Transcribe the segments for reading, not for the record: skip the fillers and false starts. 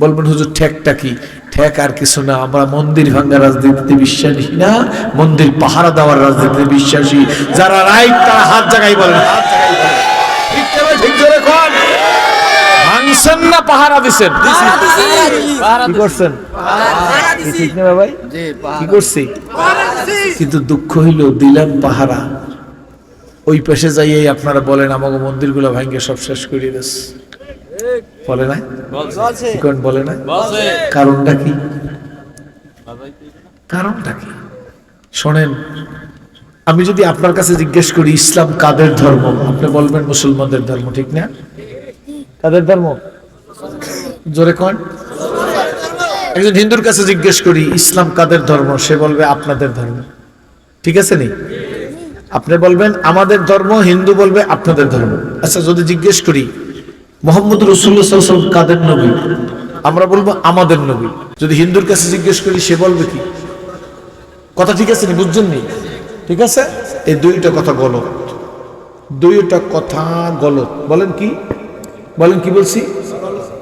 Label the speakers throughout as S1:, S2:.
S1: বলবেন হুজুর ঠেকটা কি? ঠেক আর কিছু না, আমরা মন্দির ভাঙ্গা রাজনীতিতে বিশ্বাসী না, মন্দির পাহারা দেওয়ার রাজনীতিতে বিশ্বাসী। যারা রাইট তারা হাত জায়গায় বলেন, হাত জায়গায় বলেন। ঠিক না ভাই? ঠিক জোরে কোন? ভাঙছেন না পাহারা দিছেন? কি করছেন? ঠিক না ভাই? কি করছি? কিন্তু দুঃখ হইল দিলাম পাহারা, ওই পাশে যাইয়ে আপনারা বলেন আমাকে মন্দিরগুলো ভাঙ্গে সব শেষ করে দিয়েছে। বলে না? বলে না? কারণটা কি? কারণটা কি? শোনেন, আমি যদি আপনার কাছে জিজ্ঞেস করি ইসলাম কাদের ধর্ম, আপনি বলবেন মুসলমানদের ধর্ম, ঠিক না? কাদের ধর্ম? জোরে কোন? একজন হিন্দুর কাছে জিজ্ঞেস করি ইসলাম কাদের ধর্ম, সে বলবে আপনাদের ধর্ম, ঠিক আছে নি? আপনি বলবেন আমাদের ধর্ম, হিন্দু বলবে আপনাদের ধর্ম। আচ্ছা, যদি জিজ্ঞেস করি মুহাম্মদ রাসূলুল্লাহ সাল্লাল্লাহু আলাইহি ওয়াসাল্লাম কাদের নবী, আমরা বলবো আমাদের নবী। যদি হিন্দুর কাছে জিজ্ঞেস করি সে বলবে কি? কথা ঠিক আছে নি? বুঝছেন নি? ঠিক আছে? এই দুইটা কথা গলত, দুইটা কথা গলত। বলেন কি? বলেন কি বলছি?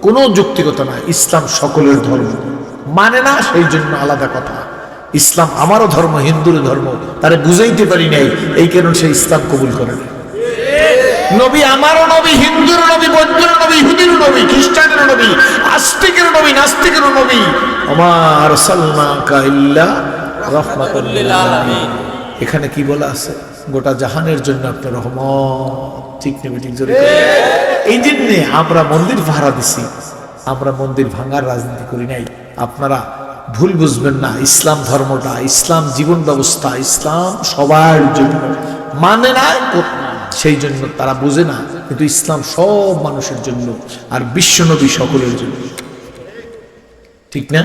S1: কোনো যুক্তিকতা না। ইসলাম সকলের ধর্ম, মানে না সেই জন্য আলাদা কথা। ইসলাম আমারও ধর্ম, হিন্দুর ধর্ম, তারে বুঝাইতে পারি নাই, এই কারণে সে ইসলাম কবুল করে না। নবী আমারও নবী, হিন্দুর নবী, বৌদ্ধের নবী, ইহুদির নবী, খ্রিস্টানের নবী, আস্তিকের নবী, নাস্তিকের নবী। ওমা আরসালনাকা ইল্লা রাহমাতাল লিল আলামিন। এখানে কি বলা আছে? গোটা জাহানের জন্য আপনার রহমত। ঠিক নেবে? ঠিক জোরে। এই জন্য আমরা মন্দির ভাড়া দিছি, আমরা মন্দির ভাঙার রাজনীতি করি নাই। আপনারা ভুল বুঝবেন না, ইসলাম ধর্মটা, ইসলাম জীবন ব্যবস্থা, ইসলাম সবার জন্য, মানে না সেই জন্য তারা বুঝে না, কিন্তু ইসলাম সব মানুষের জন্য, আর বিশ্বনবী সকলের জন্য, ঠিক না?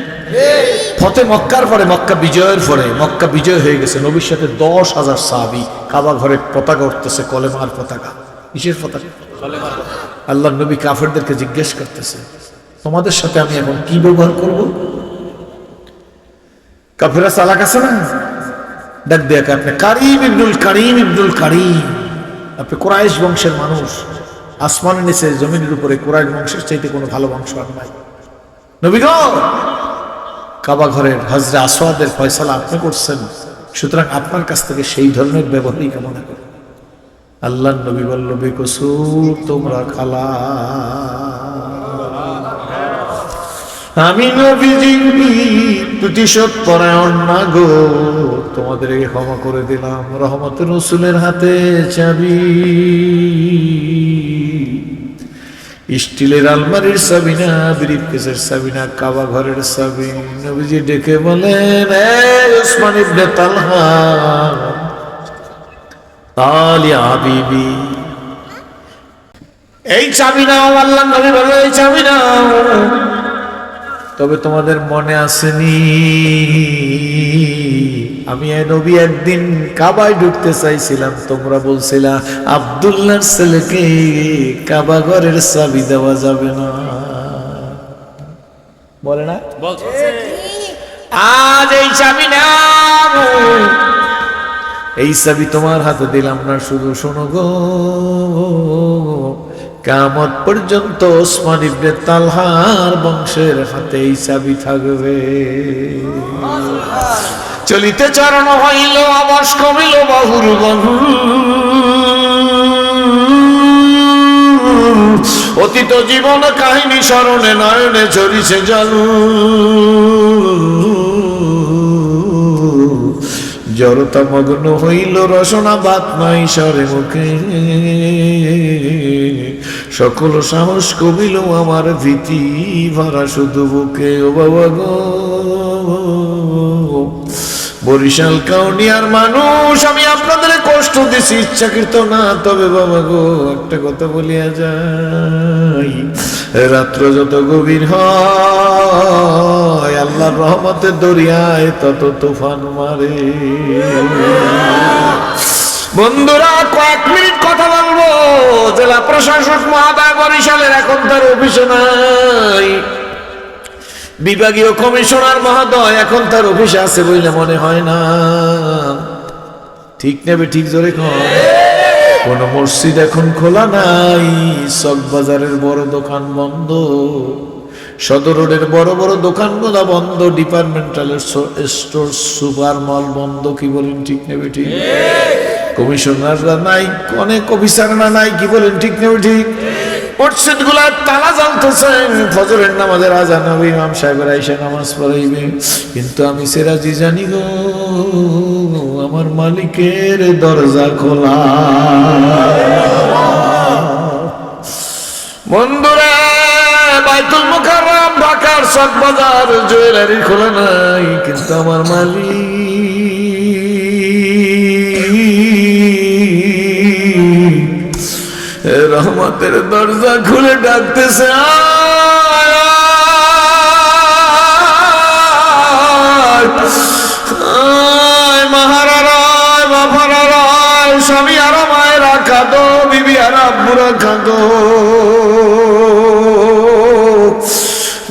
S1: ফতে মক্কার পরে, মক্কা বিজয়ের পরে, মক্কা বিজয় হয়ে গেছে, নবীর সাথে 10,000 সাহাবী কাবা ঘরে পতাকা উঠতেছে, কলেমার পতাকা। কিসের পতাকা? আল্লাহ নবী কাফেরদেরকে জিজ্ঞেস করতেছে তোমাদের সাথে আমি এখন কি ব্যবহার করব? কাফেররা চালাক আছে না? ডাক দেয়া আপনি কারিম ইবনুল কারিম, ইবনুল কারিম, আপনি কুরাইশ বংশের মানুষ, আসমানের নিচে জমিনের উপরে কুরাইশ বংশের চাইতে কোনো ভালো বংশ আর নাই। নবী গো, কাবা ঘরের হজরে আসওয়াদের ফয়সালা আপনি করছেন, সুতরাং আপনার কাছ থেকে সেই ধরনের ব্যবহারই কামনা করি। আল্লাহ নবী বলল বেকসুর তোমরা খালা, আমি নবীজি প্রতিশোধ পরায়ণ না গো, তোমাদেরকে ক্ষমা করে দিলাম। রহমতের রাসূলের হাতে চাবি, স্টিলের আলমারির চাবি না, ব্রিফকেসের চাবি না, কাবা ঘরের চাবি। নবীজি ডেকে বলেন এই ওসমান ইবনে তালহা, তালি হাবিবি, এই চাবি নাও। আল্লাহ নবী বলে এই চাবি নাও। তবে তোমাদের মনে আসেনি আমি নবী একদিন কাবায় ঢুকতে চাইছিলাম, তোমরা বলছিলা আব্দুল্লাহর ছেলেকে কাবা ঘরের চাবি দেওয়া যাবে না, বলে না? আজ এই চাবি নাও, এই চাবি তোমার হাতে দিলাম না। শুধু শোনো গো, কিয়ামত পর্যন্ত ওসমান ইবনে তালহার বংশের হাতে এই চাবি থাকবে। চলিতে চরণ হইল অবশ কমিল বাহুর বহু, অতীত জীবন কাহিনী স্মরণে নয়নে ঝরিছে জল। জড়তা মগ্ন হইল রসনা বাত নাই সরে মুখে, সকল সাহস কমিল আমার ভীতি ভরা শুধু বুকে। ও বাবা গো, বরিশাল কাউনিয়ার মানুষ, আমি আপনাদের কষ্ট দিছি ইচ্ছাকৃত না, তবে বাবা গো একটা কথা বলিয়া যাই, রাত্র যত গভীর হয় আল্লাহর রহমতের দরিয়ায় তত তুফান মারে। বন্ধুরা কয়েক মিনিট কথা বলবো। জেলা প্রশাসক মহোদয় বরিশালের এখন তার অফিসে নাই, বিভাগীয় কমিশনার মহোদয় এখন তার অফিসে আছে বলে মনে হয় না, ঠিক নেবে? ঠিক জোরে কর। কোন মসজিদ এখন খোলা নাই, চকবাজারের বড় দোকান বন্ধ, সদর রোডের বড় বড় দোকানগুলো বন্ধ, ডিপার্টমেন্টাল স্টোর সুপার মল বন্ধ। কি বলেন ঠিক নেবে ঠিক? কমিশনাররা নাই, অনেক অফিসাররা নাই। কি বলেন ঠিক নেবে ঠিক? মসজিদ গুলার তালা জ্বলতেছে, ফজরের নামাজের আজান হবে, ইমাম সাহেবের আইসা নামাজ পড়াইবে, কিন্তু আমি সিরাজি জানি গো আমার মালিকের দরজা খোলা। বন্ধুরা, বাইতুল মুকাররম ঢাকার চক বাজার জুয়েলারি খোলা নাই, কিন্তু আমার মালিক রহমতের দরজা খুলে ডাকতেছে, স্বামী আর মায়েরা কাঁদো, বিবি আর আব্বুরা কাঁদো,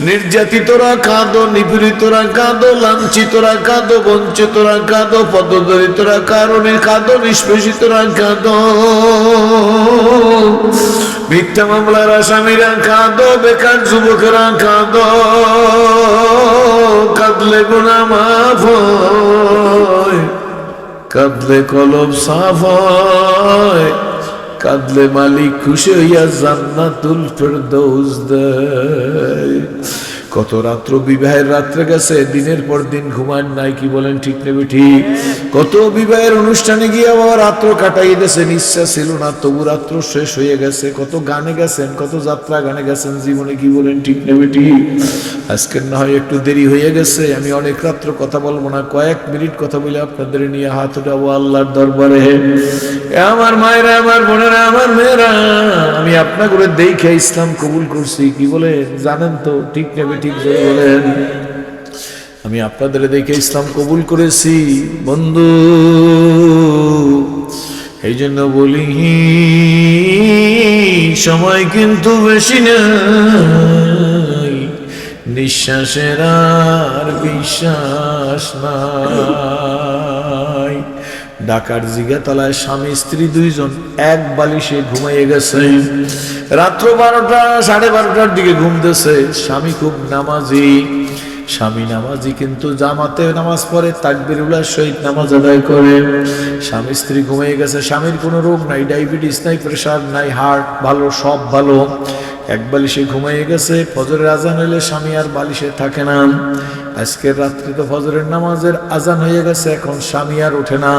S1: নির্যাতিতরা কাঁদো, নিপীড়িতরা কাঁদো, লাঞ্ছিতরা কাঁদো, বঞ্চিতরা কাঁদো, পদদলিতরা কারণে কাঁদো, নিষ্পেষিতরা কাঁদো, মিথ্যা মামলার আসামিরা কাঁদো, বেকার যুবকেরা কাঁদো, কাঁদলে গুনাহ মাফ হয়, কাঁদলে কলব সাফ হয়, কাঁদলে মালিক খুশি হইয়া জান্নাতুল ফেরদৌস দেয়। কত রাত্র বিবাহের রাত্রে গেছে, দিনের পর দিন ঘুমান নাই। কি বলেন ঠিক নেবে ঠিক? কত বিবাহের অনুষ্ঠানে গিয়ে আবার রাত্র কাটাই গেছেন, ইচ্ছা ছিল না তবু রাত্র শেষ হয়ে গেছে। কত গানে গেছেন, কত যাত্রা গানে গেছেন জীবনে। কি বলেন ঠিক নেবে ঠিক? আজকের না হয় একটু দেরি হয়ে গেছে, আমি অনেক রাত্র কথা বলবো না, কয়েক মিনিট কথা বলে আপনাদের নিয়ে হাত উঠাবো আল্লাহর দরবারে। আমার মায়েরা, আমার বোনেরা, আমার মেয়েরা, আমি আপনাদের দেখে ইসলাম কবুল করছি। কি বলেন জানেন তো? ঠিক নেবে ঠিক বলেন? আমি আপনাদের দেখে ইসলাম কবুল করেছি বন্ধু। এই জন্য বলি সময় কিন্তু বেশি নাই, নিঃশ্বাসের আর বিশ্বাস নাই। ঢাকার জিগাতলায় স্বামী স্ত্রী দুইজন এক বালিশে ঘুমাইয়ে গেছে। রাত্র 12টা 12:30টার দিকে ঘুমতেছে। স্বামী খুব নামাজি, স্বামী নামাজি কিন্তু জামাতে নামাজ পড়ে, তাকবীরুল্লাহ সহিত নামাজ আদায় করে। স্বামী স্ত্রী ঘুমিয়ে গেছে। স্বামীর কোনো রোগ নাই, ডায়াবেটিস নাই, প্রেশার নাই, হার্ট ভালো, সব ভালো। এক বালিশে ঘুমিয়ে গেছে। ফজরের আজান হইলে স্বামী আর বালিশে থাকে না। আজকের রাত্রে তো ফজরের নামাজের আজান হয়ে গেছে, এখন স্বামী আর ওঠে না।